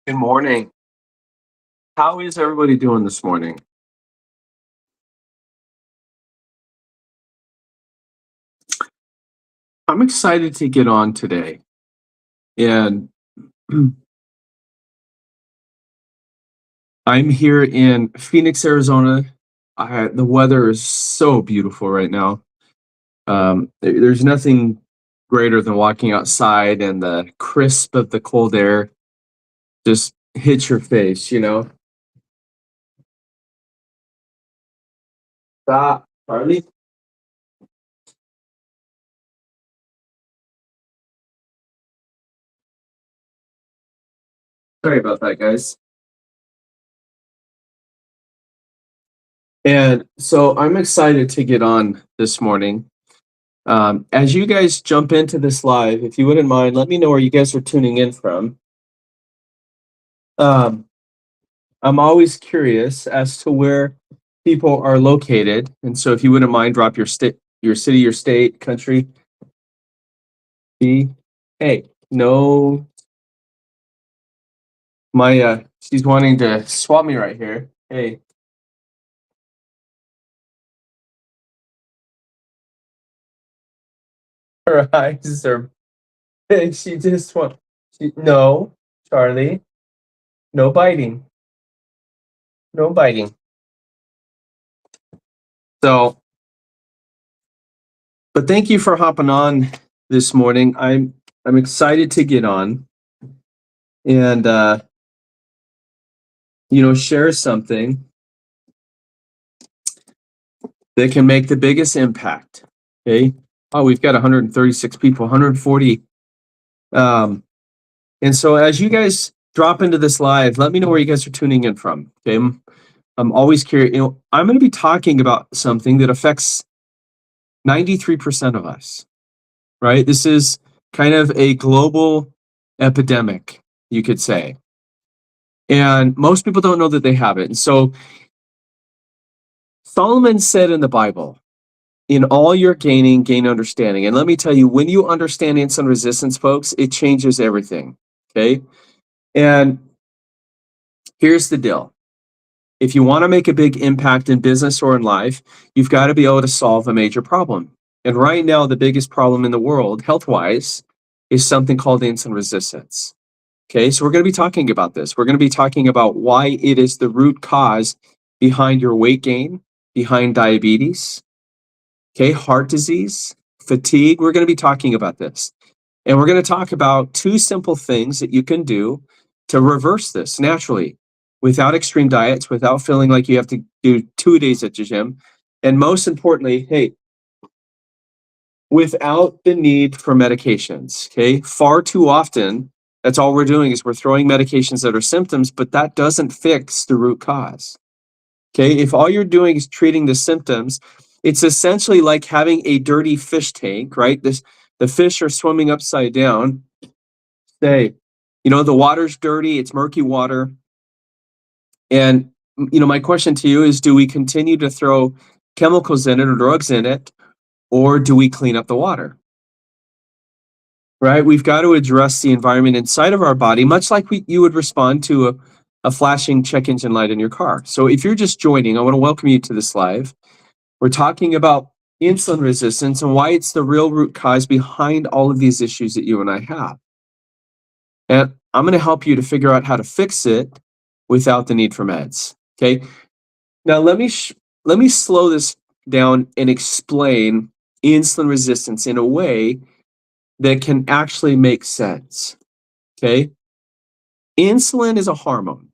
Good morning. How is everybody doing this morning? I'm excited to get on today. And I'm here in Phoenix, Arizona. The weather is so beautiful right now. There's nothing greater than walking outside and the crisp of the cold air just hits your face. Stop, Charlie. Sorry about that, guys. And so I'm excited to get on this morning. As you guys jump into this live, if you wouldn't mind, let me know where you guys are tuning in from. Um, I'm always curious as to where people are located, and so if you wouldn't mind, drop your state, your city, your state, country. Hey, no, she's wanting to swap me right here. Hey, her eyes are. She just want. No, Charlie, no biting, no biting. So, but thank you for hopping on this morning. I'm excited to get on and share something that can make the biggest impact. Okay. Oh, we've got 136 people, 140. And so as you guys drop into this live, let me know where you guys are tuning in from. Okay. I'm always curious. I'm going to be talking about something that affects 93% of us, right? This is kind of a global epidemic, you could say. And most people don't know that they have it. And so Solomon said in the Bible, in all your gaining, gain understanding. And let me tell you, when you understand insulin resistance, folks, it changes everything. Okay. And here's the deal. If you want to make a big impact in business or in life, you've got to be able to solve a major problem. And right now, the biggest problem in the world, health wise, is something called insulin resistance. Okay. So we're going to be talking about this. We're going to be talking about why it is the root cause behind your weight gain, behind diabetes, okay, heart disease, fatigue. We're going to be talking about this. And we're going to talk about two simple things that you can do to reverse this naturally without extreme diets, without feeling like you have to do 2 days at the gym. And most importantly, hey, without the need for medications. Okay. Far too often, that's all we're doing is we're throwing medications that are symptoms, but that doesn't fix the root cause. Okay. If all you're doing is treating the symptoms, it's essentially like having a dirty fish tank, right? The fish are swimming upside down. Say, the water's dirty, it's murky water. And my question to you is, do we continue to throw chemicals in it or drugs in it, or do we clean up the water? Right? We've got to address the environment inside of our body, much like you would respond to a flashing check engine light in your car. So if you're just joining, I want to welcome you to this live. We're talking about insulin resistance and why it's the real root cause behind all of these issues that you and I have. And I'm going to help you to figure out how to fix it without the need for meds. Okay. Now let me slow this down and explain insulin resistance in a way that can actually make sense. Okay. Insulin is a hormone.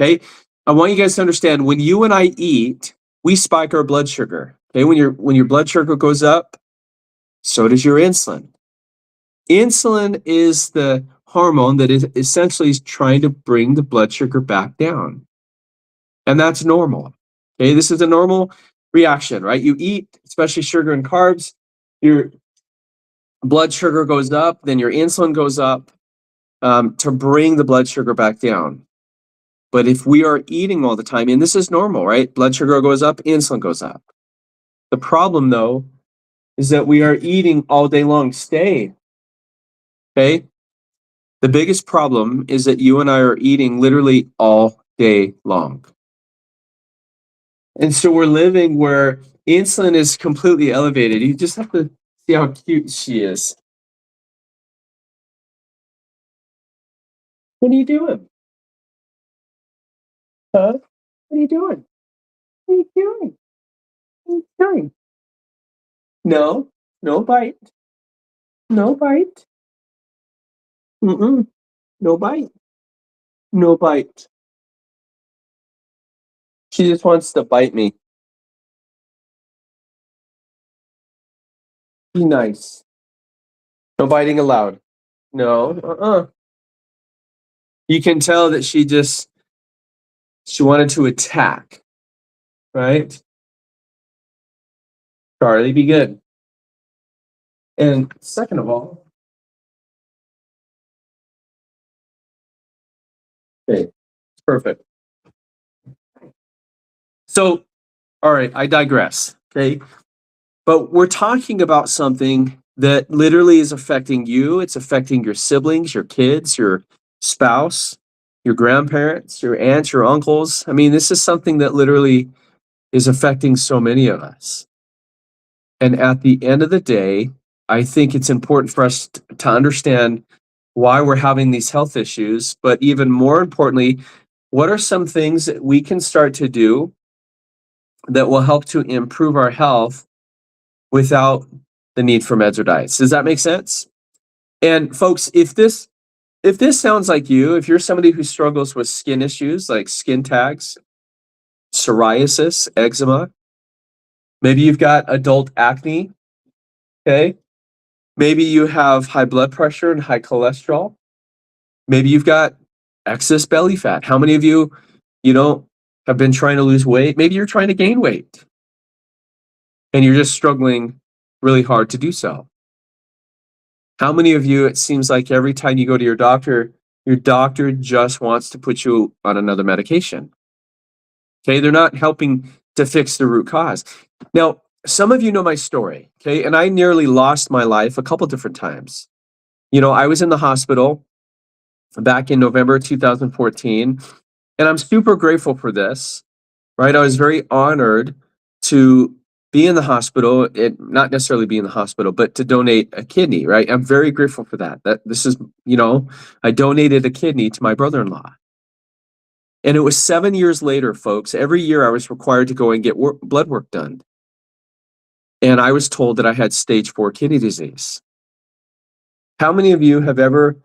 Okay. I want you guys to understand when you and I eat, we spike our blood sugar. Okay. When your blood sugar goes up, so does your insulin. Insulin is the hormone that is essentially trying to bring the blood sugar back down. And that's normal. Okay. This is a normal reaction, right? You eat, especially sugar and carbs, your blood sugar goes up, then your insulin goes up to bring the blood sugar back down. But if we are eating all the time, and this is normal, right? Blood sugar goes up, insulin goes up. The problem, though, is that we are eating all day long. Okay. The biggest problem is that you and I are eating literally all day long. And so we're living where insulin is completely elevated. You just have to see how cute she is. What are you doing? Huh? What are you doing? What are you doing? What are you doing? No, no bite. No bite. Mm-mm. No bite. No bite. She just wants to bite me. Be nice. No biting allowed. No, You can tell that she wanted to attack, right? Charlie, be good. And second of all, okay, perfect. So, all right, I digress. Okay. But we're talking about something that literally is affecting you. It's affecting your siblings, your kids, your spouse, your grandparents, your aunts, your uncles. I mean, this is something that literally is affecting so many of us. And at the end of the day, I think it's important for us to understand why we're having these health issues, but even more importantly, what are some things that we can start to do that will help to improve our health without the need for meds or diets? Does that make sense? And folks, if this sounds like you, if you're somebody who struggles with skin issues like skin tags, psoriasis, eczema, maybe you've got adult acne, okay? Maybe you have high blood pressure and high cholesterol. Maybe you've got excess belly fat. How many of you, you know, have been trying to lose weight? Maybe you're trying to gain weight and you're just struggling really hard to do so. How many of you, it seems like every time you go to your doctor just wants to put you on another medication? Okay, they're not helping to fix the root cause. Now, some of you know my story, okay, and I nearly lost my life a couple different times. I was in the hospital back in November 2014, and I'm super grateful for this, right? I was very honored to be in the hospital, and not necessarily be in the hospital, but to donate a kidney, right? I'm very grateful for that. That this is, I donated a kidney to my brother-in-law. And it was 7 years later, folks. Every year I was required to go and get blood work done. And I was told that I had stage 4 kidney disease. How many of you have ever,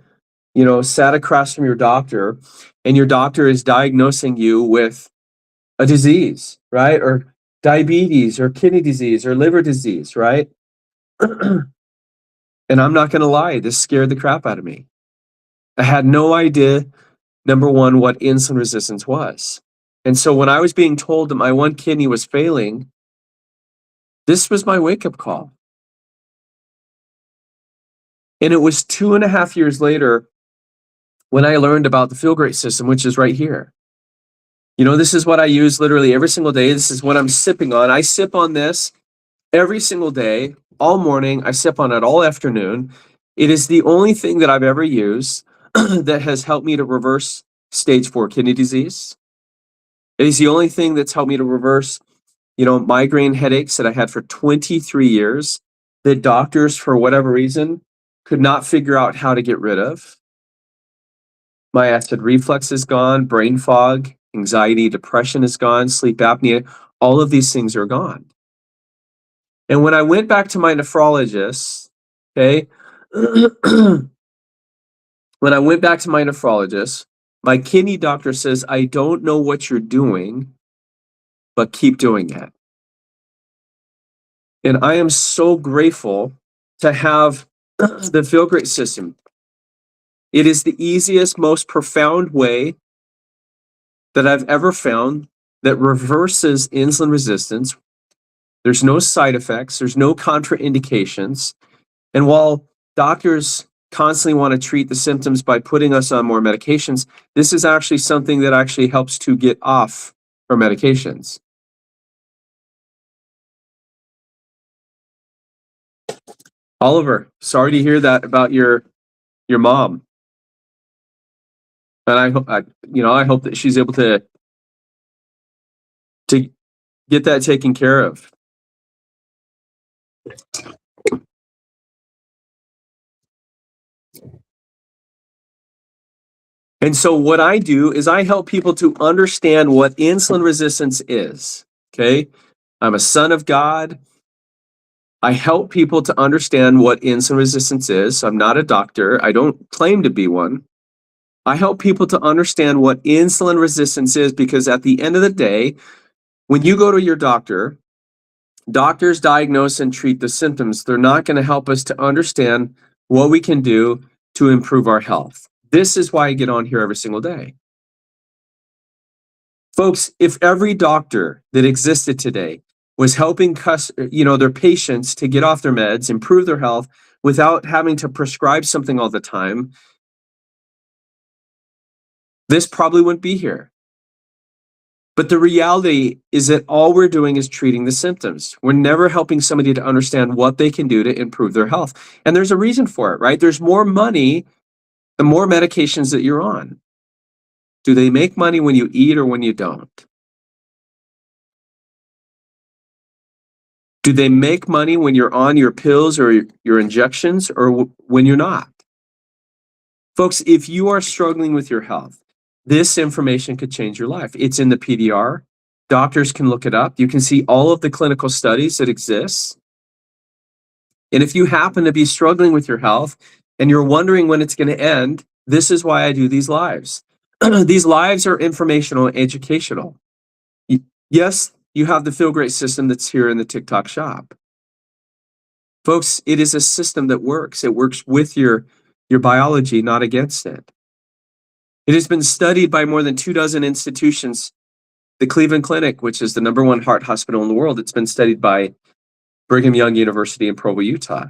sat across from your doctor and your doctor is diagnosing you with a disease, right? Or diabetes or kidney disease or liver disease, right? And I'm not going to lie, this scared the crap out of me. I had no idea, number one, what insulin resistance was. And so when I was being told that my one kidney was failing, this was my wake-up call. And it was 2.5 years later when I learned about the Feel Great system, which is right here. This is what I use literally every single day. This is what I'm sipping on. I sip on this every single day, all morning. I sip on it all afternoon. It is the only thing that I've ever used that has helped me to reverse stage 4 kidney disease. It is the only thing that's helped me to reverse, migraine headaches that I had for 23 years that doctors, for whatever reason, could not figure out how to get rid of. My acid reflux is gone, brain fog, anxiety, depression is gone, sleep apnea, all of these things are gone. And when I went back to my nephrologist, okay, when I went back to my nephrologist, my kidney doctor says, I don't know what you're doing, but keep doing it. And I am so grateful to have the Feel Great system. It is the easiest, most profound way that I've ever found that reverses insulin resistance. There's no side effects, there's no contraindications. And while doctors constantly want to treat the symptoms by putting us on more medications, this is actually something that actually helps to get off our medications. Oliver, sorry to hear that about your mom. And I hope that she's able to get that taken care of. And so what I do is I help people to understand what insulin resistance is. Okay. I'm a son of God. I help people to understand what insulin resistance is. I'm not a doctor. I don't claim to be one. I help people to understand what insulin resistance is because at the end of the day, when you go to your doctor, doctors diagnose and treat the symptoms. They're not going to help us to understand what we can do to improve our health. This is why I get on here every single day. Folks, if every doctor that existed today was helping their patients to get off their meds, improve their health without having to prescribe something all the time, this probably wouldn't be here. But the reality is that all we're doing is treating the symptoms. We're never helping somebody to understand what they can do to improve their health. And there's a reason for it, right? There's more money the more medications that you're on. Do they make money when you eat or when you don't? Do they make money when you're on your pills or your injections or when you're not? Folks, if you are struggling with your health, this information could change your life. It's in the PDR. Doctors can look it up. You can see all of the clinical studies that exist. And if you happen to be struggling with your health and you're wondering when it's going to end, this is why I do these lives. These lives are informational and educational. Yes, you have the Feel Great system that's here in the TikTok shop. Folks, it is a system that works. It works with your biology, not against it. It has been studied by more than 24 institutions. The Cleveland Clinic, which is the #1 heart hospital in the world, it's been studied by Brigham Young University in Provo, Utah.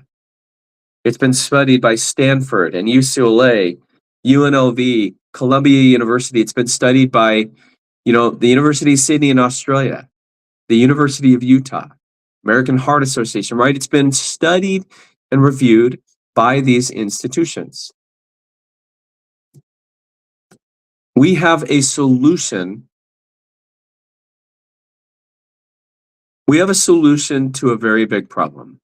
It's been studied by Stanford and UCLA, UNLV, Columbia University. It's been studied by, the University of Sydney in Australia, the University of Utah, American Heart Association, right? It's been studied and reviewed by these institutions. We have a solution. We have a solution to a very big problem.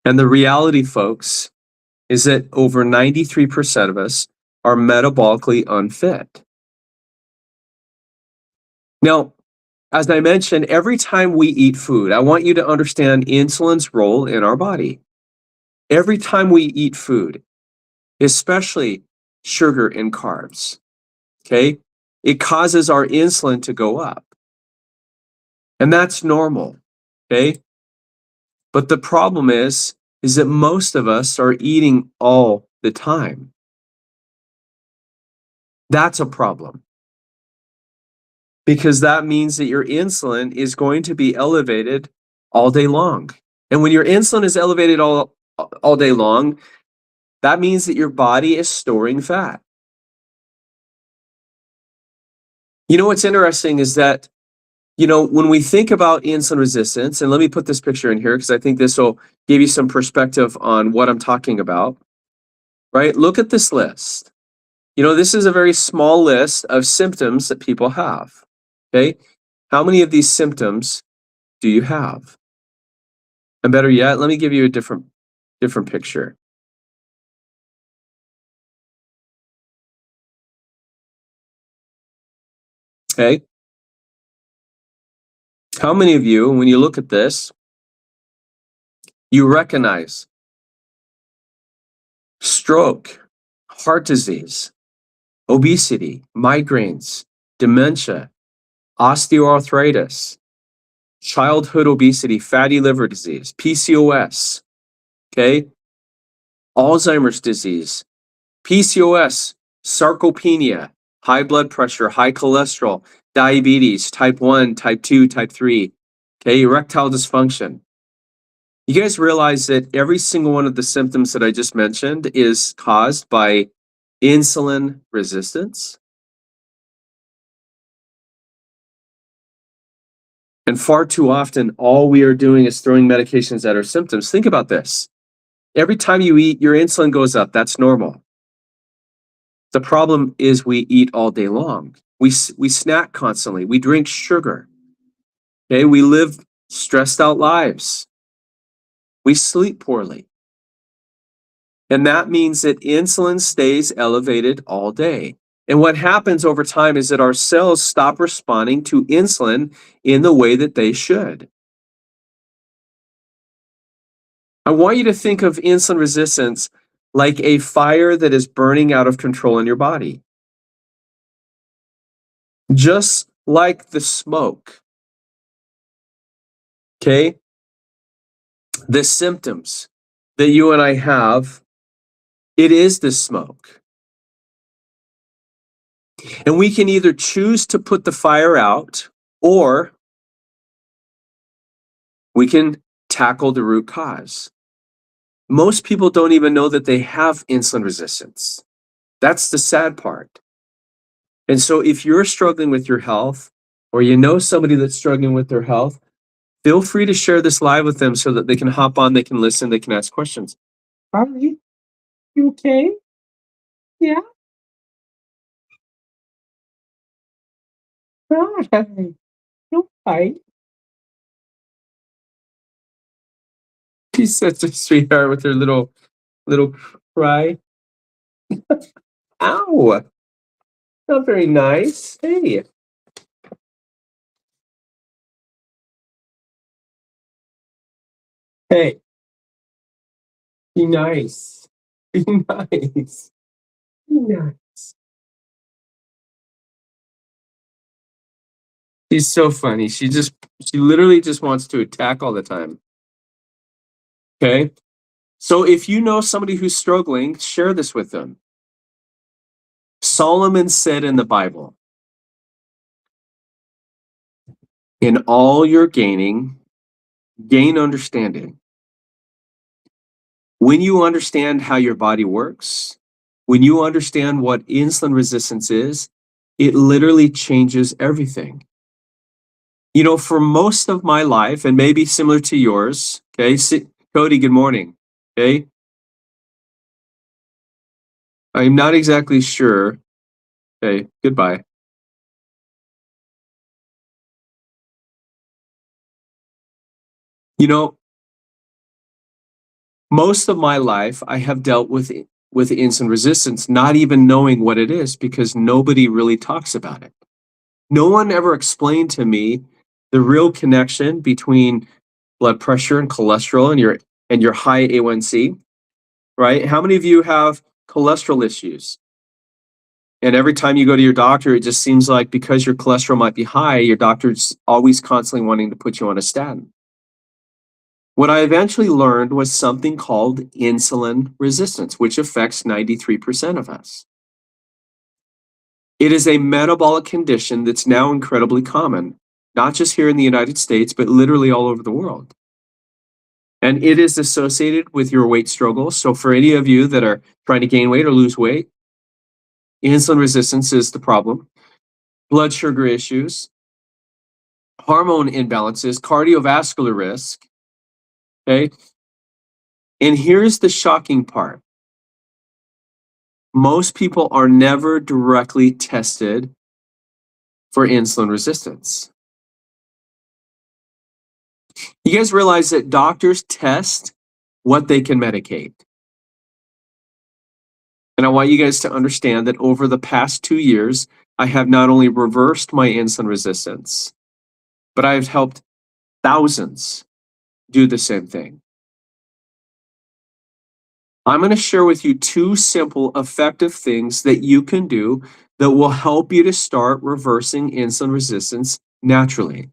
And the reality, folks, is that over 93% of us are metabolically unfit. Now, as I mentioned, every time we eat food, I want you to understand insulin's role in our body. Every time we eat food, especially sugar and carbs, okay, it causes our insulin to go up. And that's normal, okay? But the problem is that most of us are eating all the time. That's a problem. Because that means that your insulin is going to be elevated all day long. And when your insulin is elevated all day long, that means that your body is storing fat. You know what's interesting is that, when we think about insulin resistance, and let me put this picture in here because I think this will give you some perspective on what I'm talking about, right? Look at this list. This is a very small list of symptoms that people have, okay? How many of these symptoms do you have? And better yet, let me give you a different picture. Okay? How many of you, when you look at this, you recognize stroke, heart disease, obesity, migraines, dementia, osteoarthritis, childhood obesity, fatty liver disease, PCOS, okay? Alzheimer's disease, PCOS, sarcopenia, high blood pressure, high cholesterol, diabetes, type 1, type 2, type 3, okay, erectile dysfunction. You guys realize that every single one of the symptoms that I just mentioned is caused by insulin resistance? And far too often, all we are doing is throwing medications at our symptoms. Think about this. Every time you eat, your insulin goes up. That's normal. The problem is we eat all day long. We snack constantly. We drink sugar. Okay, we live stressed out lives. We sleep poorly. And that means that insulin stays elevated all day. And what happens over time is that our cells stop responding to insulin in the way that they should. I want you to think of insulin resistance like a fire that is burning out of control in your body. Just like the smoke. Okay? The symptoms that you and I have, it is the smoke. And we can either choose to put the fire out, or we can tackle the root cause. Most people don't even know that they have insulin resistance. That's the sad part. And so if you're struggling with your health, or you know somebody that's struggling with their health, feel free to share this live with them so that they can hop on, they can listen, they can ask questions. Harley, you okay? Yeah. Hi. You okay? She's such a sweetheart with her little cry. Ow! Not very nice. Hey. Hey. Be nice. Be nice. Be nice. She's so funny. She literally just wants to attack all the time. Okay? So if you know somebody who's struggling, share this with them. Solomon said in the Bible, in all your gaining, gain understanding. When you understand how your body works, when you understand what insulin resistance is, it literally changes everything. You know, for most of my life, and maybe similar to yours, okay, Cody, good morning, okay? I'm not exactly sure. Okay, goodbye. You know, most of my life, I have dealt with insulin resistance, not even knowing what it is because nobody really talks about it. No one ever explained to me the real connection between blood pressure and cholesterol and your high A1C, right? How many of you have cholesterol issues? And every time you go to your doctor, it just seems like because your cholesterol might be high, your doctor's always constantly wanting to put you on a statin. What I eventually learned was something called insulin resistance, which affects 93% of us. It is a metabolic condition that's now incredibly common, not just here in the United States, but literally all over the world. And it is associated with your weight struggles. So for any of you that are trying to gain weight or lose weight, insulin resistance is the problem. Blood sugar issues, hormone imbalances, cardiovascular risk. Okay. And here's the shocking part. Most people are never directly tested for insulin resistance. You guys realize that doctors test what they can medicate. And I want you guys to understand that over the past 2 years, I have not only reversed my insulin resistance, but I've helped thousands do the same thing. I'm going to share with you 2 simple, effective things that you can do that will help you to start reversing insulin resistance naturally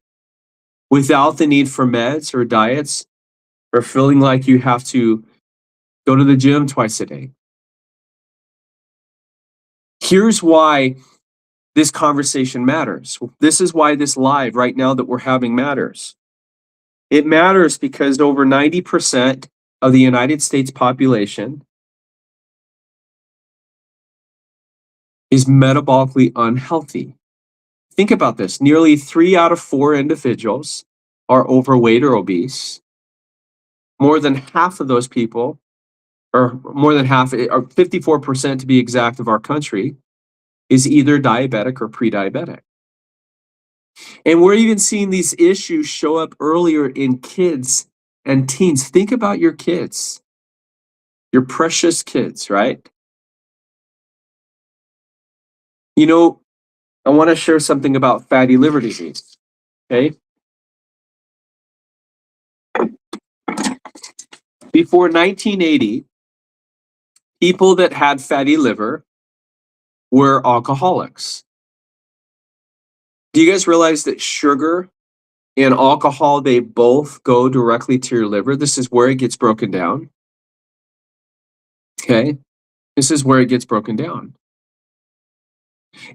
without the need for meds or diets or feeling like you have to go to the gym twice a day. Here's why this conversation matters. This is why this live right now that we're having matters. It matters because over 90% of the United States population is metabolically unhealthy. Think about this. Nearly 3 out of 4 individuals are overweight or obese. More than half of those people or more than half, or 54% to be exact, of our country is either diabetic or pre-diabetic. And we're even seeing these issues show up earlier in kids and teens. Think about your kids, your precious kids, right? You know, I want to share something about fatty liver disease. Okay. Before 1980, people that had fatty liver were alcoholics. Do you guys realize that sugar and alcohol, they both go directly to your liver? This is where it gets broken down. Okay. This is where it gets broken down.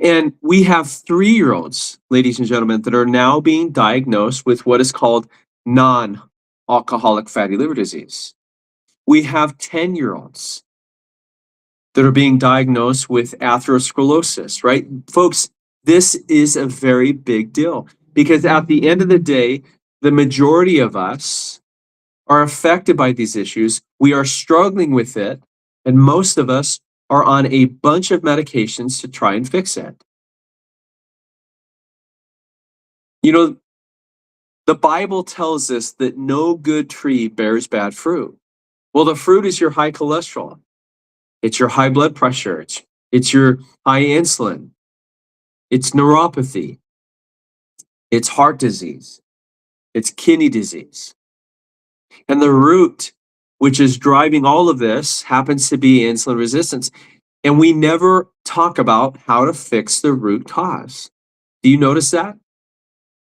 And we have 3-year-olds, ladies and gentlemen, that are now being diagnosed with what is called non-alcoholic fatty liver disease. We have 10-year-olds that are being diagnosed with atherosclerosis, right? Folks, this is a very big deal because at the end of the day, the majority of us are affected by these issues. We are struggling with it, and most of us are on a bunch of medications to try and fix it. You know, the Bible tells us that no good tree bears bad fruit. Well, the fruit is your high cholesterol. It's your high blood pressure. It's your high insulin. It's neuropathy. It's heart disease. It's kidney disease. And the root, which is driving all of this, happens to be insulin resistance. And we never talk about how to fix the root cause. Do you notice that?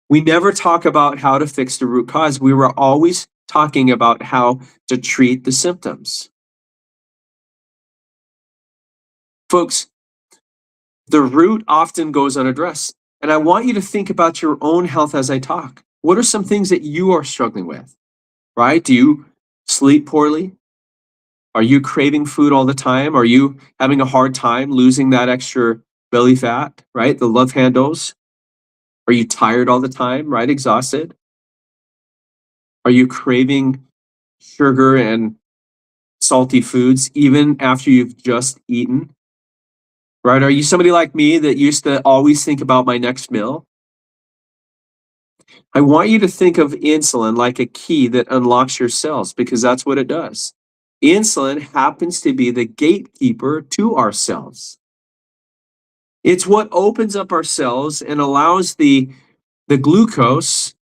We never talk about how to fix the root cause. We were always talking about how to treat the symptoms. Folks, the root often goes unaddressed. And I want you to think about your own health as I talk. What are some things that you are struggling with, right? Do you sleep poorly? Are you craving food all the time? Are you having a hard time losing that extra belly fat, right? The love handles. Are you tired all the time, right? Exhausted? Are you craving sugar and salty foods even after you've just eaten? Right? Are you somebody like me that used to always think about my next meal? I want you to think of insulin like a key that unlocks your cells because that's what it does. Insulin happens to be the gatekeeper to our cells. It's what opens up our cells and allows the glucose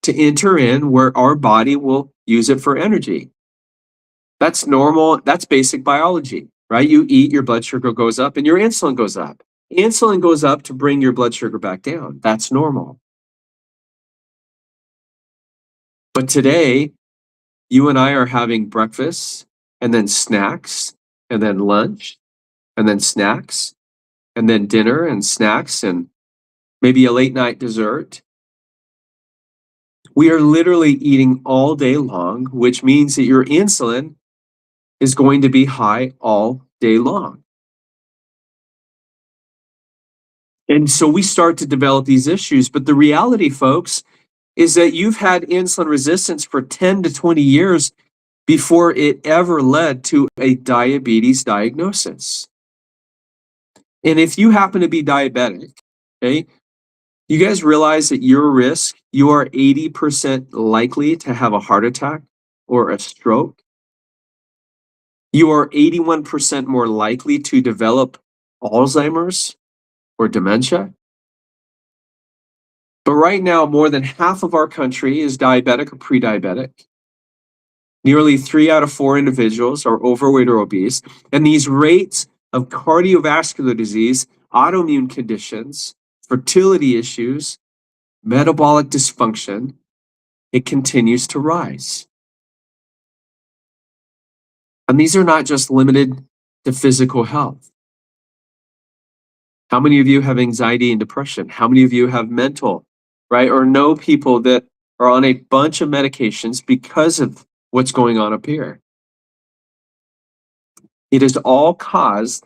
to enter in where our body will use it for energy. That's normal. That's basic biology, right? You eat, your blood sugar goes up and your insulin goes up. Insulin goes up to bring your blood sugar back down. That's normal. But today, you and I are having breakfast and then snacks and then lunch and then snacks and then dinner and snacks and maybe a late night dessert. We are literally eating all day long, which means that your insulin is going to be high all day long. And so we start to develop these issues. But the reality, folks, is that you've had insulin resistance for 10 to 20 years before it ever led to a diabetes diagnosis. And if you happen to be diabetic, okay, you guys realize that your risk, you are 80% likely to have a heart attack or a stroke. You are 81% more likely to develop Alzheimer's or dementia. But right now, more than half of our country is diabetic or pre-diabetic. Nearly 3 out of 4 individuals are overweight or obese. And these rates of cardiovascular disease, autoimmune conditions, fertility issues, metabolic dysfunction, it continues to rise. And these are not just limited to physical health. How many of you have anxiety and depression? How many of you have mental, right? Or know people that are on a bunch of medications because of what's going on up here? It is all caused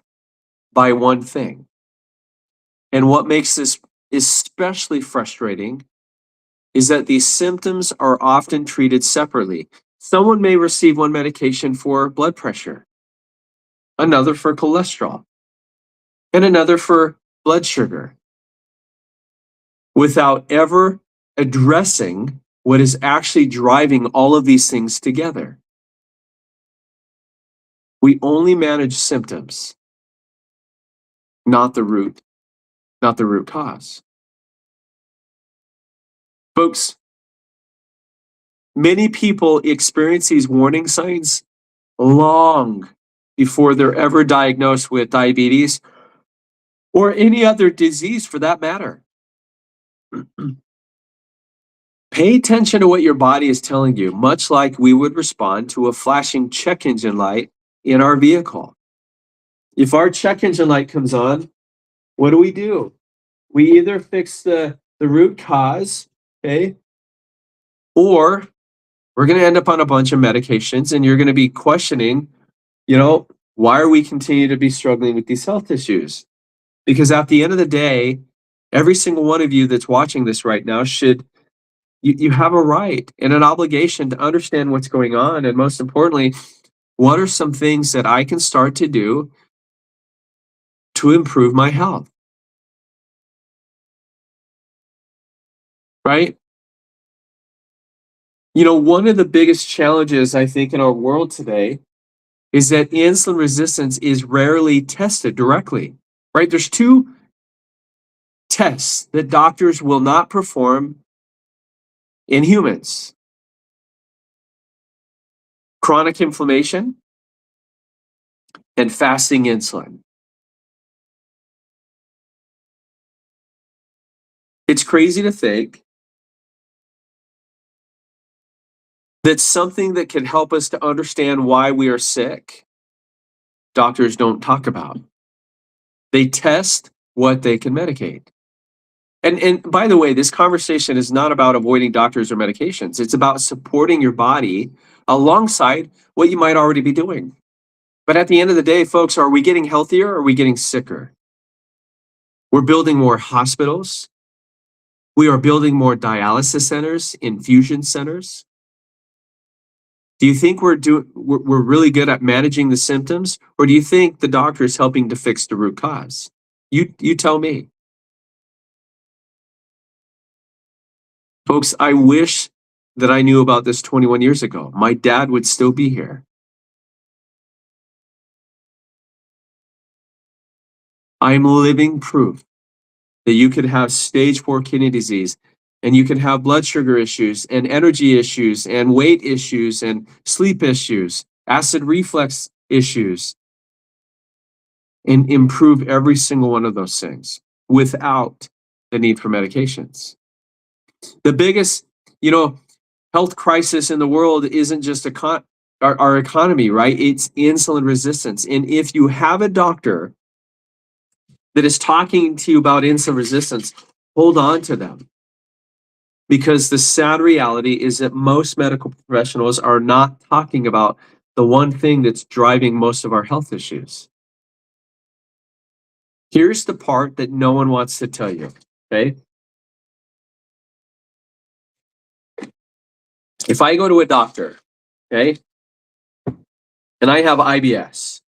by one thing. And what makes this especially frustrating is that these symptoms are often treated separately. Someone may receive one medication for blood pressure, another for cholesterol, and another for blood sugar, without ever addressing what is actually driving all of these things together. We only manage symptoms, not the root cause. Folks, many people experience these warning signs long before they're ever diagnosed with diabetes or any other disease for that matter. Pay attention to what your body is telling you, much like we would respond to a flashing check engine light in our vehicle. If our check engine light comes on, what do? We either fix the root cause, okay, or we're going to end up on a bunch of medications and you're going to be questioning, why are we continuing to be struggling with these health issues? Because at the end of the day, every single one of you that's watching this right now you have a right and an obligation to understand what's going on. And most importantly, what are some things that I can start to do to improve my health? Right? One of the biggest challenges I think in our world today is that insulin resistance is rarely tested directly, right? There's two tests that doctors will not perform in humans: chronic inflammation and fasting insulin. It's crazy to think that something that can help us to understand why we are sick, doctors don't talk about. They test what they can medicate. And by the way, this conversation is not about avoiding doctors or medications. It's about supporting your body alongside what you might already be doing. But at the end of the day, folks, are we getting healthier or are we getting sicker? We're building more hospitals. We are building more dialysis centers, infusion centers. Do you think we're really good at managing the symptoms, or do you think the doctor is helping to fix the root cause? You tell me. Folks, I wish that I knew about this 21 years ago. My dad would still be here. I'm living proof that you could have stage 4 kidney disease and you can have blood sugar issues and energy issues and weight issues and sleep issues, acid reflux issues, and improve every single one of those things without the need for medications. The biggest, health crisis in the world isn't just our economy, right? It's insulin resistance. And if you have a doctor that is talking to you about insulin resistance, hold on to them. Because the sad reality is that most medical professionals are not talking about the one thing that's driving most of our health issues. Here's the part that no one wants to tell you, okay? If I go to a doctor, okay, and I have IBS,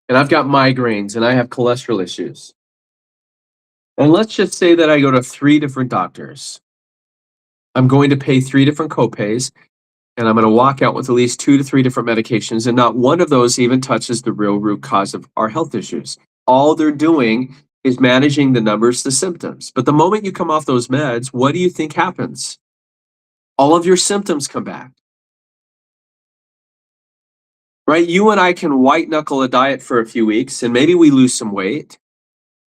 and I've got migraines, and I have cholesterol issues, and let's just say that I go to 3 different doctors. I'm going to pay 3 different copays, and I'm going to walk out with at least 2 to 3 different medications, and not one of those even touches the real root cause of our health issues. All they're doing is managing the numbers, the symptoms. But the moment you come off those meds, what do you think happens? All of your symptoms come back. Right? You and I can white knuckle a diet for a few weeks and maybe we lose some weight.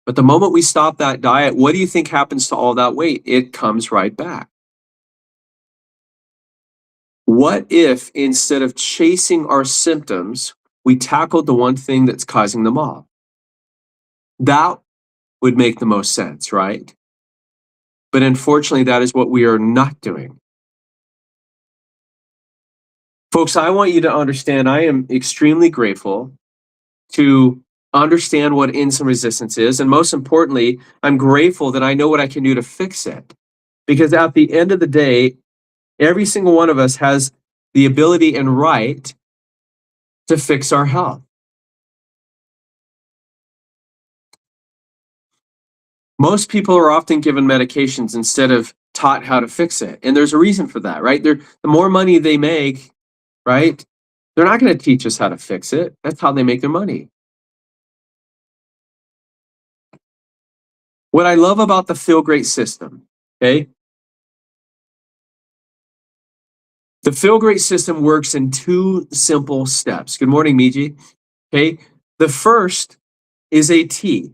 But the moment we stop that diet, what do you think happens to all that weight? It comes right back. What if instead of chasing our symptoms, we tackled the one thing that's causing them all? That would make the most sense, right? But unfortunately, that is what we are not doing. Folks, I want you to understand, I am extremely grateful to understand what insulin resistance is. And most importantly, I'm grateful that I know what I can do to fix it. Because at the end of the day, every single one of us has the ability and right to fix our health. Most people are often given medications instead of taught how to fix it. And there's a reason for that, right? The more money they make, right? They're not going to teach us how to fix it. That's how they make their money. What I love about the Feel Great system, okay? The Feel Great system works in 2 simple steps. Good morning, Miji. Okay. The first is a tea,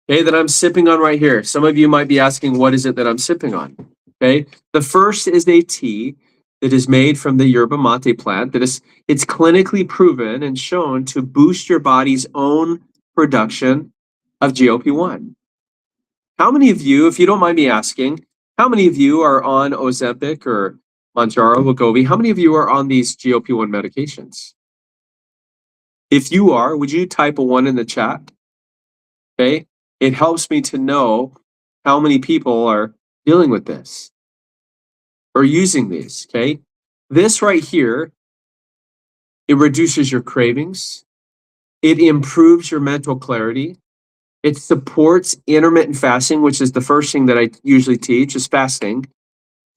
okay, that I'm sipping on right here. Some of you might be asking, what is it that I'm sipping on? Okay. The first is a tea that is made from the yerba mate plant it's clinically proven and shown to boost your body's own production of GLP-1. How many of you, if you don't mind me asking, how many of you are on Ozempic or Mounjaro, Wegovy? How many of you are on these GLP-1 medications? If you are, would you type a 1 in the chat? Okay. It helps me to know how many people are dealing with this or using these. Okay. This right here, it reduces your cravings. It improves your mental clarity. It supports intermittent fasting, which is the first thing that I usually teach is fasting.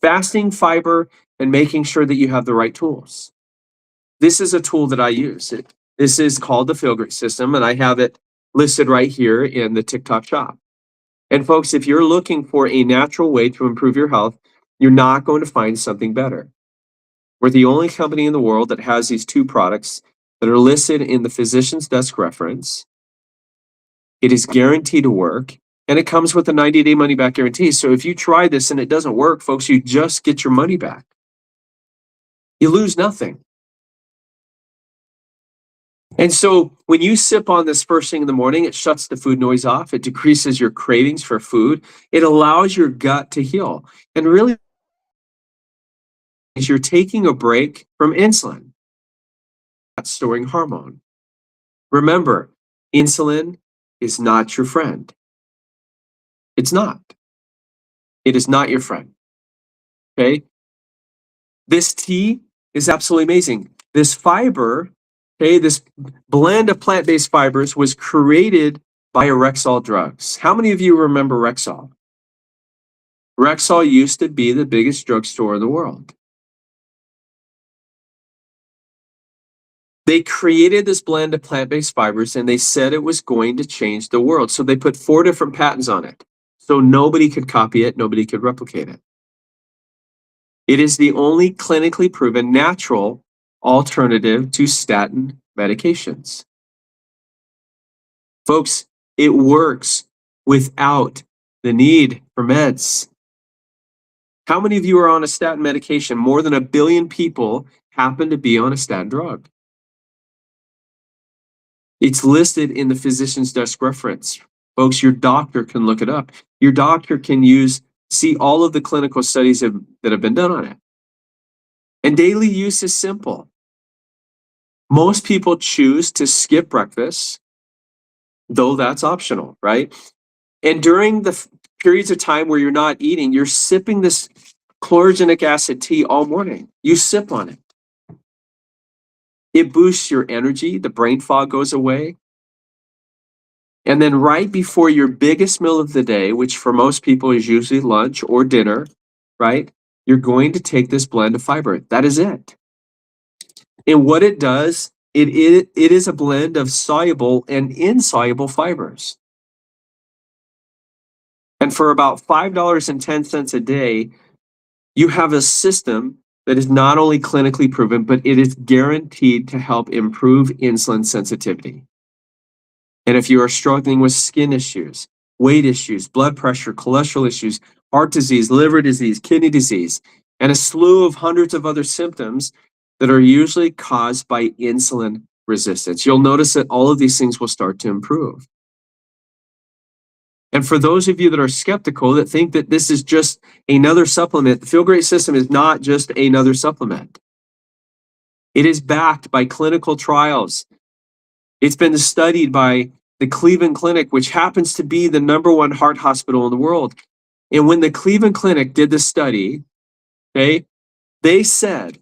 Fasting, fiber, and making sure that you have the right tools. This is a tool that I use. This is called the Feel Great system, and I have it listed right here in the TikTok shop. And folks, if you're looking for a natural way to improve your health, you're not going to find something better. We're the only company in the world that has these 2 products that are listed in the physician's desk reference. It is guaranteed to work, and it comes with a 90-day money-back guarantee. So if you try this and it doesn't work, folks, you just get your money back. You lose nothing. And so when you sip on this first thing in the morning, it shuts the food noise off. It decreases your cravings for food. It allows your gut to heal. And really, you're taking a break from insulin, that storing hormone. Remember, insulin is not your friend. It's not. It is not your friend. Okay? This tea is absolutely amazing. This fiber, okay, this blend of plant-based fibers was created by Rexall drugs. How many of you remember Rexall? Rexall used to be the biggest drugstore in the world. They created this blend of plant-based fibers and they said it was going to change the world. So they put 4 different patents on it. So nobody could copy it, nobody could replicate it. It is the only clinically proven natural alternative to statin medications. Folks, it works without the need for meds. How many of you are on a statin medication? More than 1 billion people happen to be on a statin drug. It's listed in the physician's desk reference. Folks, your doctor can look it up. Your doctor can see all of the clinical studies that have been done on it. And daily use is simple. Most people choose to skip breakfast, though that's optional, right? And during the periods of time where you're not eating, you're sipping this chlorogenic acid tea all morning. You sip on it. It boosts your energy. The brain fog goes away. And then right before your biggest meal of the day, which for most people is usually lunch or dinner, right? You're going to take this blend of fiber. That is it. And what it does, it is a blend of soluble and insoluble fibers. And for about $5.10 a day, you have a system that is not only clinically proven, but it is guaranteed to help improve insulin sensitivity. And if you are struggling with skin issues, weight issues, blood pressure, cholesterol issues, heart disease, liver disease, kidney disease, and a slew of hundreds of other symptoms that are usually caused by insulin resistance, you'll notice that all of these things will start to improve. And for those of you that are skeptical, that think that this is just another supplement, the Feel Great system is not just another supplement. It is backed by clinical trials. It's been studied by the Cleveland Clinic, which happens to be the #1 heart hospital in the world. And when the Cleveland Clinic did this study, okay, they said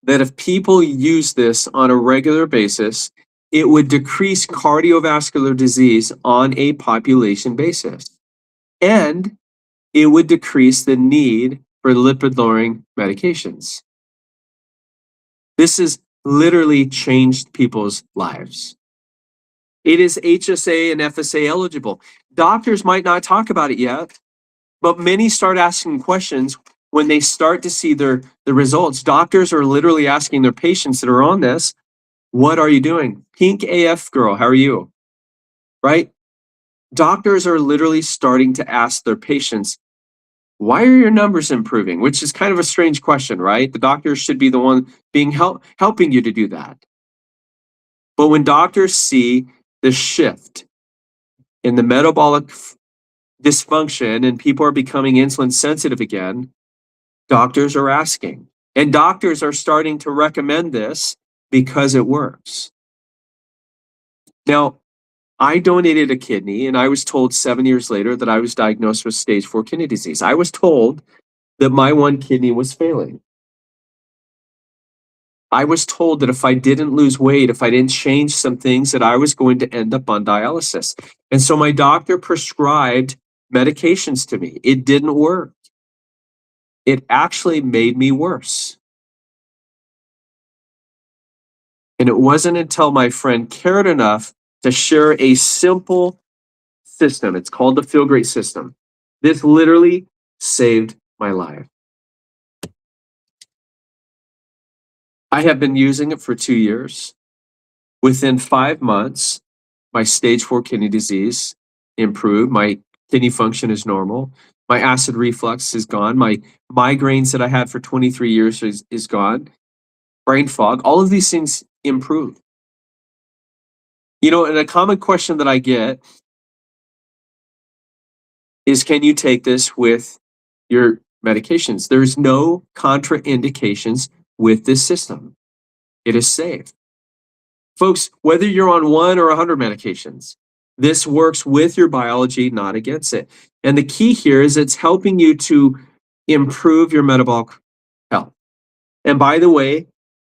that if people use this on a regular basis, it would decrease cardiovascular disease on a population basis. And it would decrease the need for lipid-lowering medications. This has literally changed people's lives. It is HSA and FSA eligible. Doctors might not talk about it yet, but many start asking questions when they start to see the results. Doctors are literally asking their patients that are on this, what are you doing? Pink AF girl, how are you? Right? Doctors are literally starting to ask their patients, why are your numbers improving? Which is kind of a strange question, right? The doctor should be the one being helping you to do that. But when doctors see the shift in the metabolic dysfunction and people are becoming insulin sensitive again, doctors are asking. And doctors are starting to recommend this because it works. Now, I donated a kidney and I was told 7 years later that I was diagnosed with stage 4 kidney disease. I was told that my one kidney was failing. I was told that if I didn't lose weight, if I didn't change some things, that I was going to end up on dialysis. And so my doctor prescribed medications to me. It didn't work. It actually made me worse. And it wasn't until my friend cared enough to share a simple system. It's called the Feel Great system. This literally saved my life. I have been using it for 2 years. Within 5 months, my stage 4 kidney disease improved. My kidney function is normal. My acid reflux is gone. My migraines that I had for 23 years is gone. Brain fog, all of these things improve. You know, and a common question that I get is, can you take this with your medications? There's no contraindications with this system. It is safe. Folks, whether you're on 1 or 100 medications, this works with your biology, not against it. And the key here is it's helping you to improve your metabolic health. And by the way,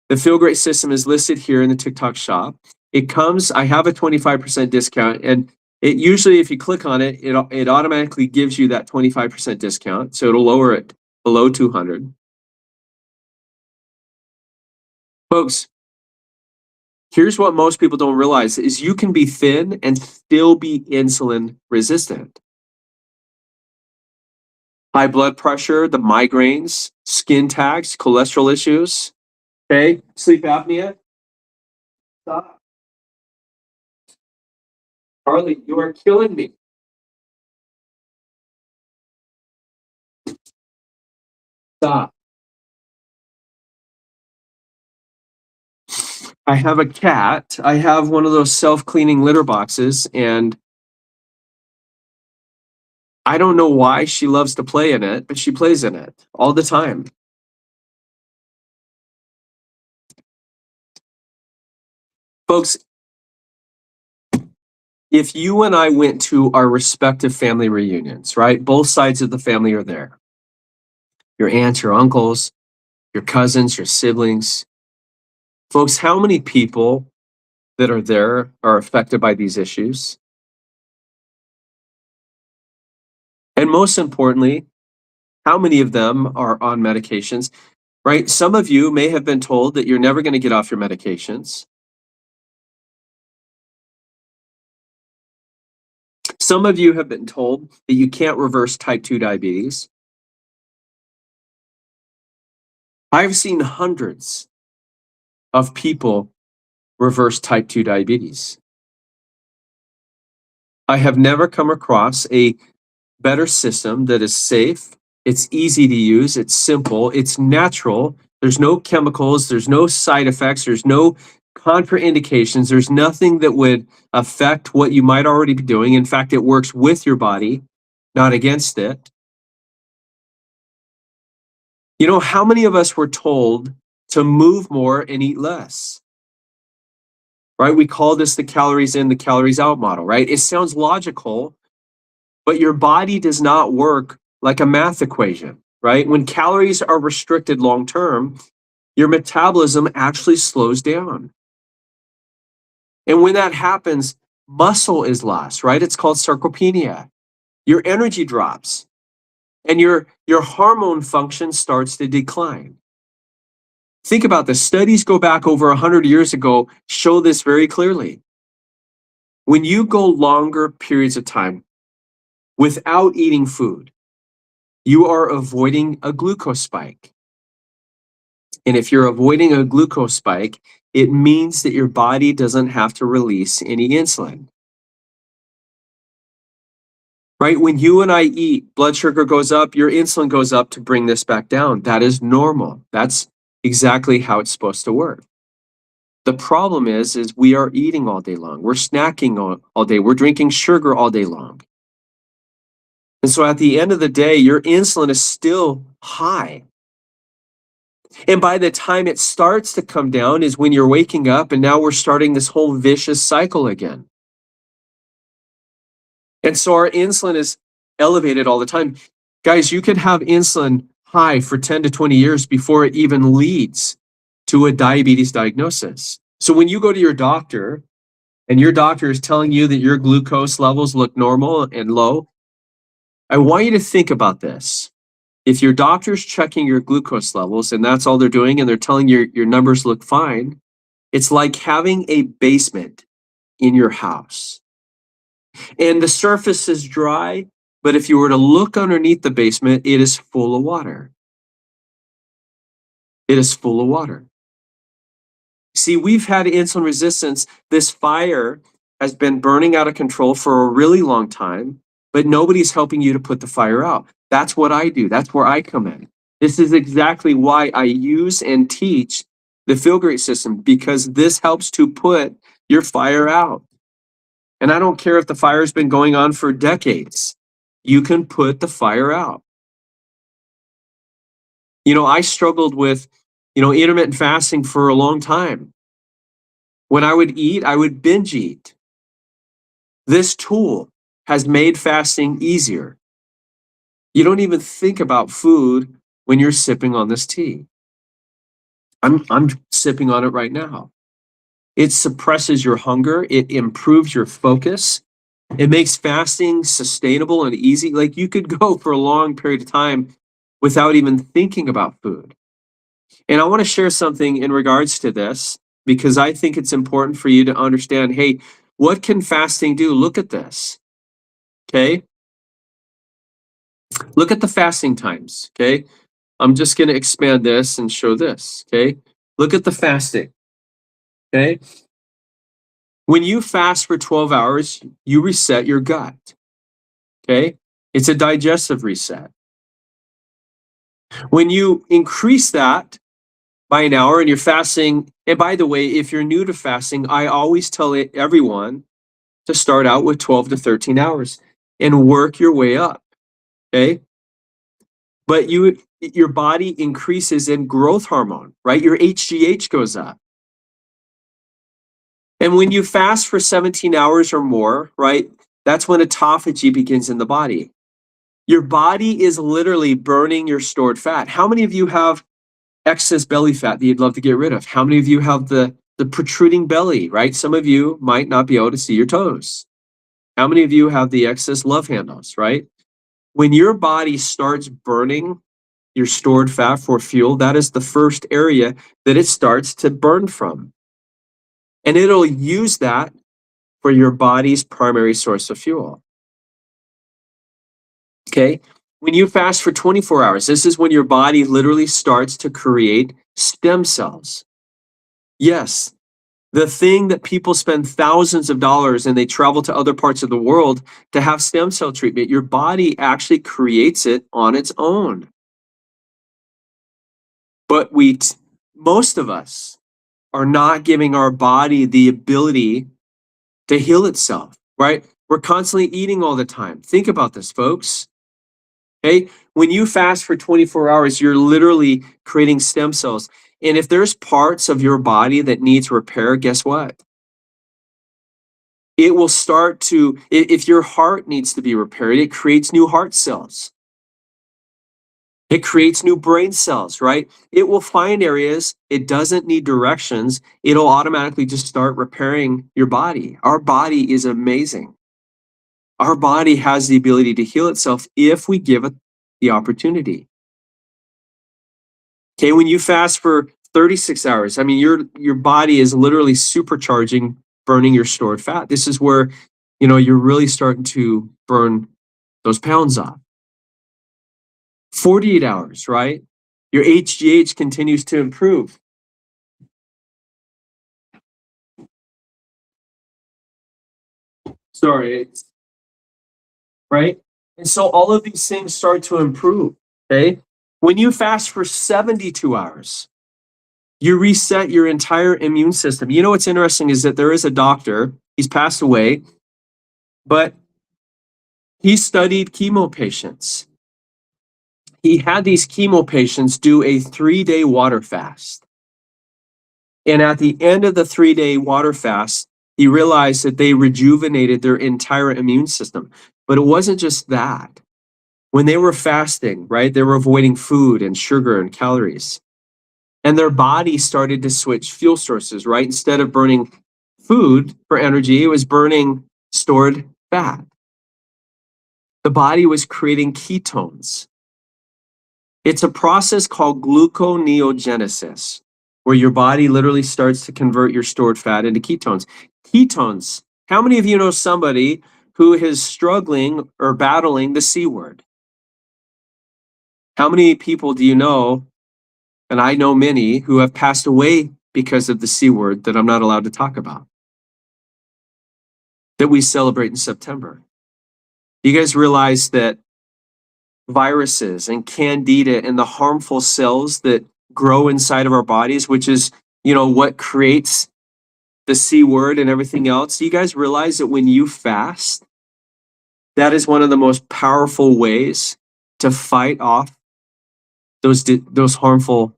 the Feel Great system is listed here in the TikTok shop. It comes, I have a 25% discount, and it usually, if you click on it, it automatically gives you that 25% discount. So it'll lower it below 200. Folks, here's what most people don't realize is you can be thin and still be insulin resistant. High blood pressure, the migraines, skin tags, cholesterol issues, okay, sleep apnea. Stop. Harley, you are killing me. Stop. I have a cat. I have one of those self-cleaning litter boxes, and I don't know why she loves to play in it, but she plays in it all the time. Folks, if you and I went to our respective family reunions, right? Both sides of the family are there. Your aunts, your uncles, your cousins, your siblings. Folks, how many people that are there are affected by these issues? And most importantly, how many of them are on medications, right? Some of you may have been told that you're never going to get off your medications. Some of you have been told that you can't reverse type 2 diabetes. I've seen hundreds of people reverse type 2 diabetes. I have never come across a better system that is safe, it's easy to use, it's simple, it's natural, there's no chemicals, there's no side effects, there's no contraindications, there's nothing that would affect what you might already be doing. In fact, it works with your body, not against it. You know, how many of us were told to move more and eat less? Right? We call this the calories in, the calories out model, right? It sounds logical, but your body does not work like a math equation, right? When calories are restricted long term, your metabolism actually slows down. And when that happens, muscle is lost, right? It's called sarcopenia. Your energy drops and your hormone function starts to decline. Think about this. Studies go back over 100 years ago, show this very clearly. When you go longer periods of time without eating food, you are avoiding a glucose spike. And if you're avoiding a glucose spike, it means that your body doesn't have to release any insulin. Right? When you and I eat, blood sugar goes up, your insulin goes up to bring this back down. That is normal. That's exactly how it's supposed to work. The problem is we are eating all day long. We're snacking all day. We're drinking sugar all day long. And so at the end of the day, your insulin is still high. And by the time it starts to come down is when you're waking up, and now we're starting this whole vicious cycle again. And so our insulin is elevated all the time. Guys, you could have insulin high for 10 to 20 years before it even leads to a diabetes diagnosis. So when you go to your doctor and your doctor is telling you that your glucose levels look normal and low, I want you to think about this. If your doctor's checking your glucose levels and that's all they're doing and they're telling you your numbers look fine, it's like having a basement in your house. And the surface is dry, but if you were to look underneath the basement, it is full of water. It is full of water. See, we've had insulin resistance. This fire has been burning out of control for a really long time, but nobody's helping you to put the fire out. That's what I do. That's where I come in. This is exactly why I use and teach the Feel Great system, because this helps to put your fire out. And I don't care if the fire's been going on for decades. You can put the fire out. I struggled with, intermittent fasting for a long time. When I would eat, I would binge eat. This tool has made fasting easier. You don't even think about food when you're sipping on this tea. I'm sipping on it right now. It suppresses your hunger. It improves your focus. It makes fasting sustainable and easy. Like, you could go for a long period of time without even thinking about food. And I want to share something in regards to this, because I think it's important for you to understand, hey, what can fasting do? Look at this. Okay. Look at the fasting times. Okay. I'm just going to expand this and show this. Okay. Look at the fasting. Okay. When you fast for 12 hours, you reset your gut. Okay. It's a digestive reset. When you increase that by an hour and you're fasting, and by the way, if you're new to fasting, I always tell everyone to start out with 12 to 13 hours and work your way up. Okay. But your body increases in growth hormone, right? Your HGH goes up. And when you fast for 17 hours or more, right, that's when autophagy begins in the body. Your body is literally burning your stored fat. How many of you have excess belly fat that you'd love to get rid of? How many of you have the protruding belly, right? Some of you might not be able to see your toes. How many of you have the excess love handles, right? When your body starts burning your stored fat for fuel, that is the first area that it starts to burn from. And it'll use that for your body's primary source of fuel. Okay. When you fast for 24 hours, this is when your body literally starts to create stem cells. Yes, the thing that people spend thousands of dollars and they travel to other parts of the world to have stem cell treatment, your body actually creates it on its own. But most of us are not giving our body the ability to heal itself, right? We're constantly eating all the time. Think about this, folks. Okay, when you fast for 24 hours, you're literally creating stem cells. And if there's parts of your body that needs repair, guess what? It will start to, if your heart needs to be repaired, it creates new heart cells. It creates new brain cells, right? It will find areas, it doesn't need directions. It'll automatically just start repairing your body. Our body is amazing. Our body has the ability to heal itself if we give it the opportunity. Okay, when you fast for 36 hours, I mean, your body is literally supercharging burning your stored fat. This is where, you're really starting to burn those pounds off. 48 hours, right? Your HGH continues to improve. Sorry, right? And so all of these things start to improve, okay? When you fast for 72 hours, you reset your entire immune system. You know what's interesting is that there is a doctor, he's passed away, but he studied chemo patients. He had these chemo patients do a 3-day water fast. And at the end of the 3-day water fast, he realized that they rejuvenated their entire immune system. But it wasn't just that. When they were fasting, right, they were avoiding food and sugar and calories. And their body started to switch fuel sources, right? Instead of burning food for energy, it was burning stored fat. The body was creating ketones. It's a process called gluconeogenesis, where your body literally starts to convert your stored fat into ketones. Ketones. How many of you know somebody who is struggling or battling the C word? How many people do you know, and I know many, who have passed away because of the C word that I'm not allowed to talk about, that we celebrate in September? You guys realize that viruses and candida and the harmful cells that grow inside of our bodies, which is, what creates the C word and everything else. Do you guys realize that when you fast, that is one of the most powerful ways to fight off those harmful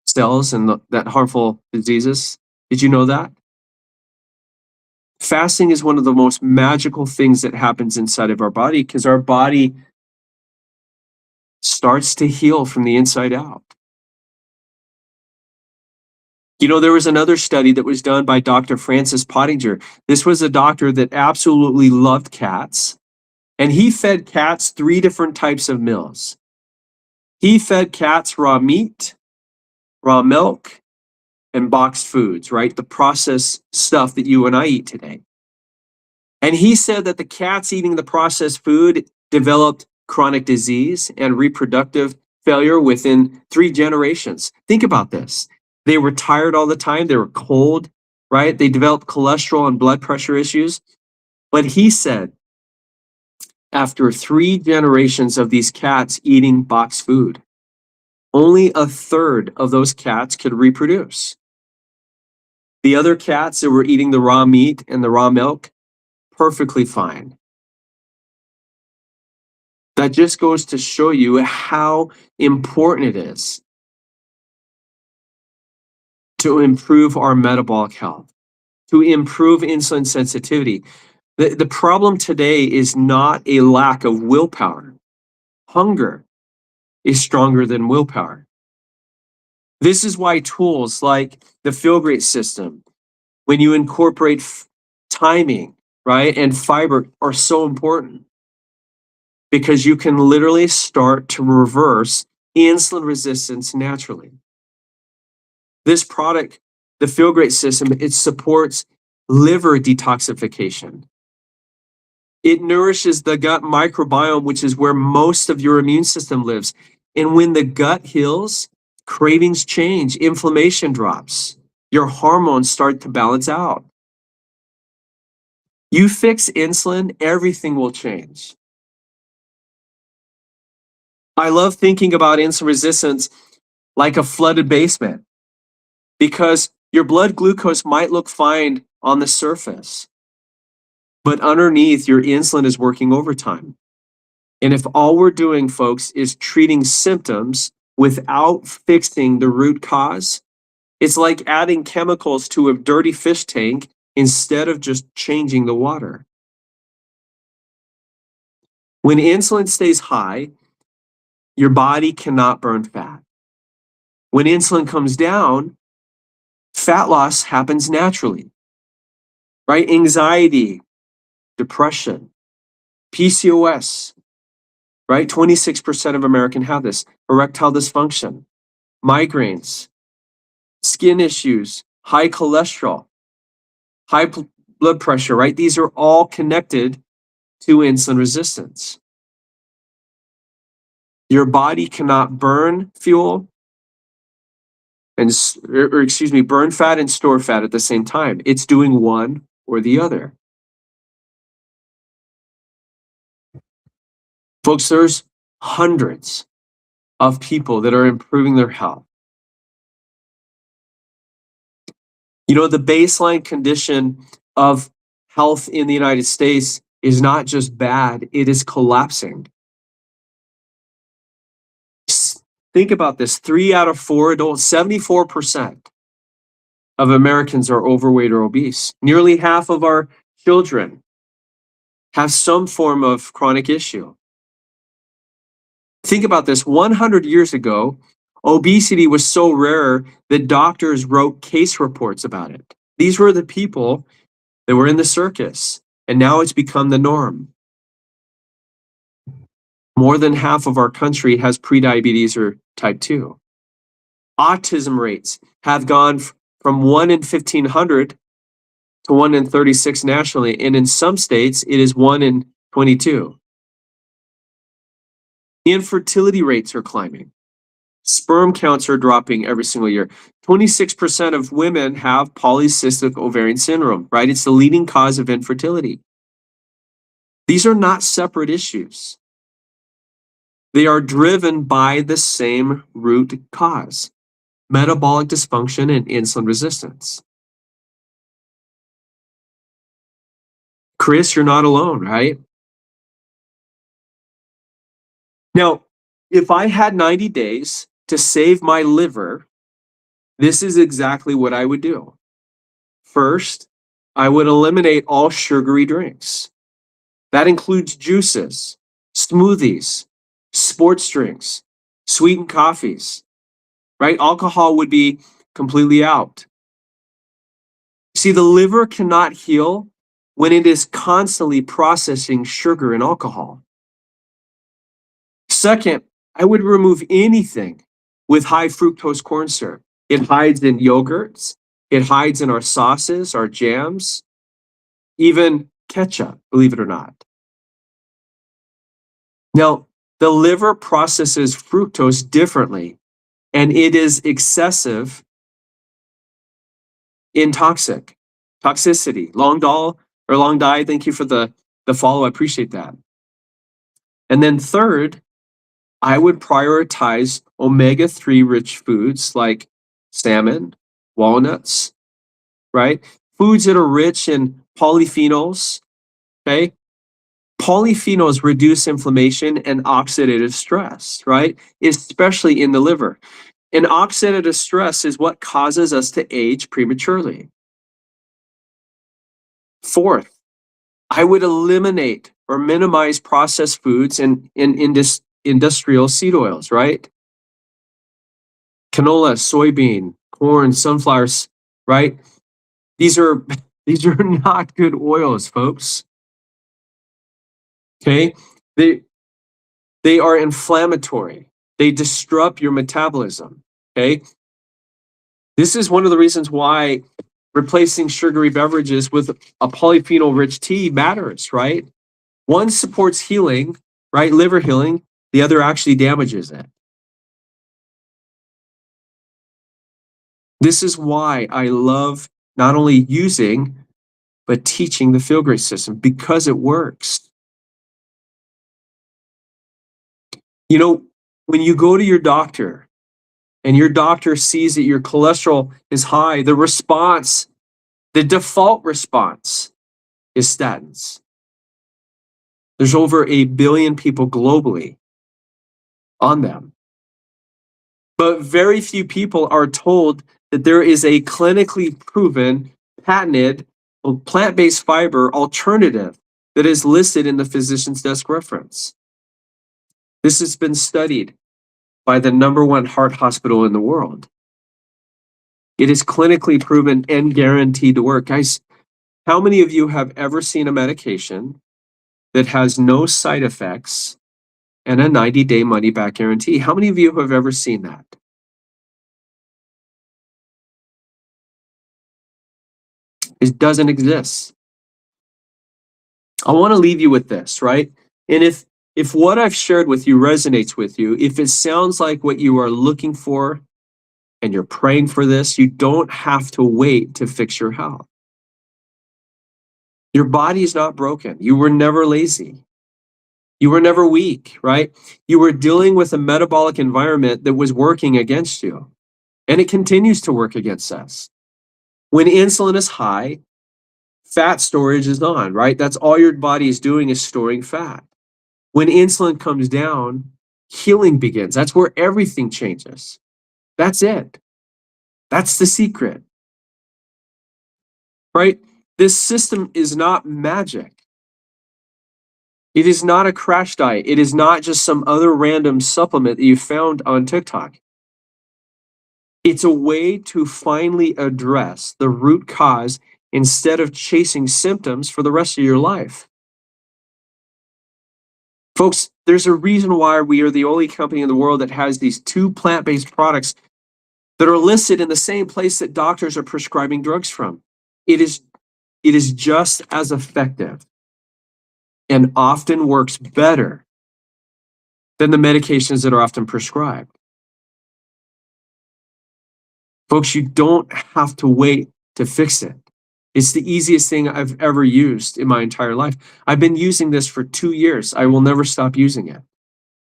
cells and that harmful diseases? Did you know that? Fasting is one of the most magical things that happens inside of our body because our body starts to heal from the inside out. There was another study that was done by Dr. Francis Pottinger. This was a doctor that absolutely loved cats, and he fed cats 3 different types of meals. He fed cats raw meat, raw milk, and boxed foods, right? The processed stuff that you and I eat today. And he said that the cats eating the processed food developed chronic disease and reproductive failure within 3 generations. Think about this. They were tired all the time. They were cold, right? They developed cholesterol and blood pressure issues. But he said, after 3 generations of these cats eating boxed food, only a third of those cats could reproduce. The other cats that were eating the raw meat and the raw milk, perfectly fine. That just goes to show you how important it is to improve our metabolic health, to improve insulin sensitivity. The problem today is not a lack of willpower. Hunger is stronger than willpower. This is why tools like the Feel Great system, when you incorporate timing, right, and fiber are so important, because you can literally start to reverse insulin resistance naturally. This product, the Feel Great system, it supports liver detoxification. It nourishes the gut microbiome, which is where most of your immune system lives. And when the gut heals, cravings change, inflammation drops, your hormones start to balance out. You fix insulin, everything will change. I love thinking about insulin resistance like a flooded basement, because your blood glucose might look fine on the surface, but underneath your insulin is working overtime. And if all we're doing, folks, is treating symptoms without fixing the root cause, it's like adding chemicals to a dirty fish tank instead of just changing the water. When insulin stays high, Your body cannot burn fat. When insulin comes down, fat loss happens naturally, right? Anxiety, depression, PCOS, right? 26% of Americans have this. Erectile dysfunction, migraines, skin issues, high cholesterol, high blood pressure, right? These are all connected to insulin resistance. Your body cannot burn fuel burn fat and store fat at the same time. It's doing one or the other. Folks, there's hundreds of people that are improving their health. You know, the baseline condition of health in the United States is not just bad, it is collapsing. Think about this, 3 out of 4 adults, 74% of Americans are overweight or obese. Nearly half of our children have some form of chronic issue. Think about this, 100 years ago, obesity was so rare that doctors wrote case reports about it. These were the people that were in the circus, and now it's become the norm. More than half of our country has prediabetes or type 2. Autism rates have gone from 1 in 1,500 to 1 in 36 nationally, and in some states, it is 1 in 22. Infertility rates are climbing. Sperm counts are dropping every single year. 26% of women have polycystic ovarian syndrome, right? It's the leading cause of infertility. These are not separate issues. They are driven by the same root cause, metabolic dysfunction and insulin resistance. Chris, you're not alone, right? Now, if I had 90 days to save my liver, this is exactly what I would do. First, I would eliminate all sugary drinks. That includes juices, smoothies, sports drinks, sweetened coffees, right? Alcohol would be completely out. See, the liver cannot heal when it is constantly processing sugar and alcohol. Second, I would remove anything with high fructose corn syrup. It hides in yogurts, it hides in our sauces, our jams, even ketchup, believe it or not. Now, the liver processes fructose differently, and it is excessive in toxicity. Long Die, thank you for the follow. I appreciate that. And then third, I would prioritize omega-3 rich foods like salmon, walnuts, right? Foods that are rich in polyphenols, okay? Polyphenols reduce inflammation and oxidative stress, right? Especially in the liver. And oxidative stress is what causes us to age prematurely. Fourth, I would eliminate or minimize processed foods and industrial seed oils, right? Canola, soybean, corn, sunflowers, right? These are not good oils, folks. Okay? They are inflammatory. They disrupt your metabolism. Okay? This is one of the reasons why replacing sugary beverages with a polyphenol-rich tea matters, right? One supports healing, right? Liver healing. The other actually damages it. This is why I love not only using, but teaching the Feel Great system, because it works. You know, when you go to your doctor and your doctor sees that your cholesterol is high, the default response is statins. There's over 1 billion people globally on them. But very few people are told that there is a clinically proven, patented, plant-based fiber alternative that is listed in the physician's desk reference. This has been studied by the #1 heart hospital in the world. It is clinically proven and guaranteed to work. Guys, how many of you have ever seen a medication that has no side effects and a 90-day money-back guarantee? How many of you have ever seen that? It doesn't exist. I want to leave you with this, right? And if what I've shared with you resonates with you, if it sounds like what you are looking for and you're praying for this, you don't have to wait to fix your health. Your body is not broken. You were never lazy. You were never weak, right? You were dealing with a metabolic environment that was working against you, and it continues to work against us. When insulin is high, fat storage is on, right? That's all your body is doing, is storing fat. When insulin comes down, healing begins. That's where everything changes. That's it. That's the secret, right? This system is not magic. It is not a crash diet. It is not just some other random supplement that you found on TikTok. It's a way to finally address the root cause instead of chasing symptoms for the rest of your life. Folks, there's a reason why we are the only company in the world that has these 2 plant-based products that are listed in the same place that doctors are prescribing drugs from. It is just as effective and often works better than the medications that are often prescribed. Folks, you don't have to wait to fix it. It's the easiest thing I've ever used in my entire life. I've been using this for 2 years. I will never stop using it.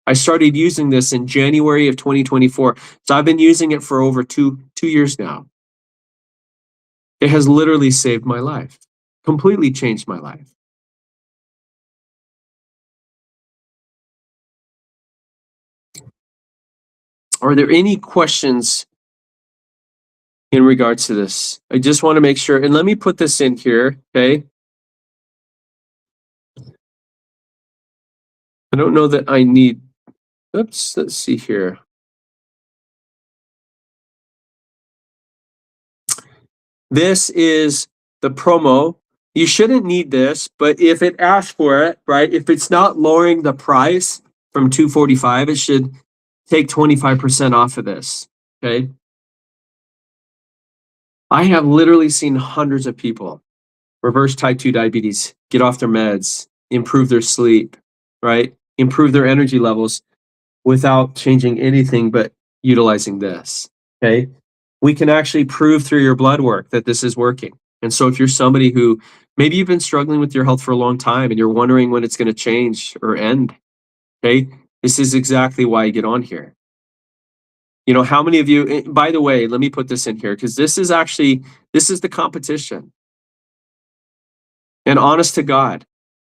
I started using this in January of 2024. So I've been using it for over two years now. It has literally saved my life, completely changed my life. Are there any questions in regards to this? I just want to make sure, and let me put this in here, okay? I don't know that I need, oops, let's see here. This is the promo. You shouldn't need this, but if it asks for it, right? If it's not lowering the price from $245, it should take 25% off of this, okay? I have literally seen hundreds of people reverse type 2 diabetes, get off their meds, improve their sleep, right? Improve their energy levels without changing anything but utilizing this, okay? We can actually prove through your blood work that this is working. And so if you're somebody who maybe you've been struggling with your health for a long time and you're wondering when it's going to change or end, okay? This is exactly why you get on here. You know, how many of you, by the way, let me put this in here because this is the competition. And honest to God,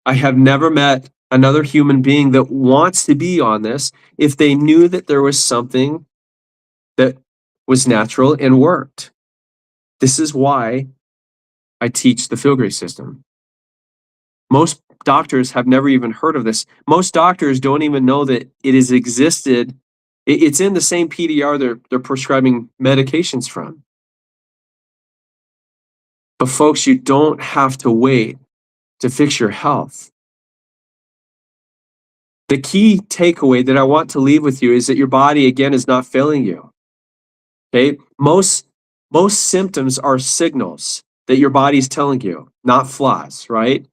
I have never met another human being that wants to be on this if they knew that there was something that was natural and worked. This is why I teach the Feel Great system. Most doctors have never even heard of this. Most doctors don't even know that it has existed. It's in the same PDR they're prescribing medications from. But folks, you don't have to wait to fix your health. The key takeaway that I want to leave with you is that your body, again, is not failing you. Okay? Most symptoms are signals that your body's telling you, not flaws, right?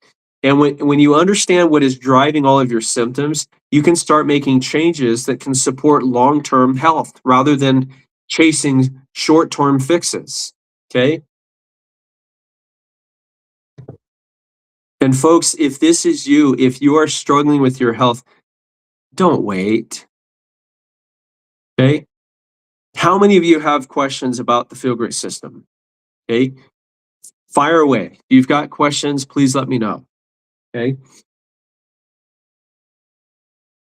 And when you understand what is driving all of your symptoms, you can start making changes that can support long-term health rather than chasing short-term fixes. Okay? And folks, if this is you, if you are struggling with your health, don't wait. Okay? How many of you have questions about the Feel Great system? Okay? Fire away. If you've got questions, please let me know. Okay?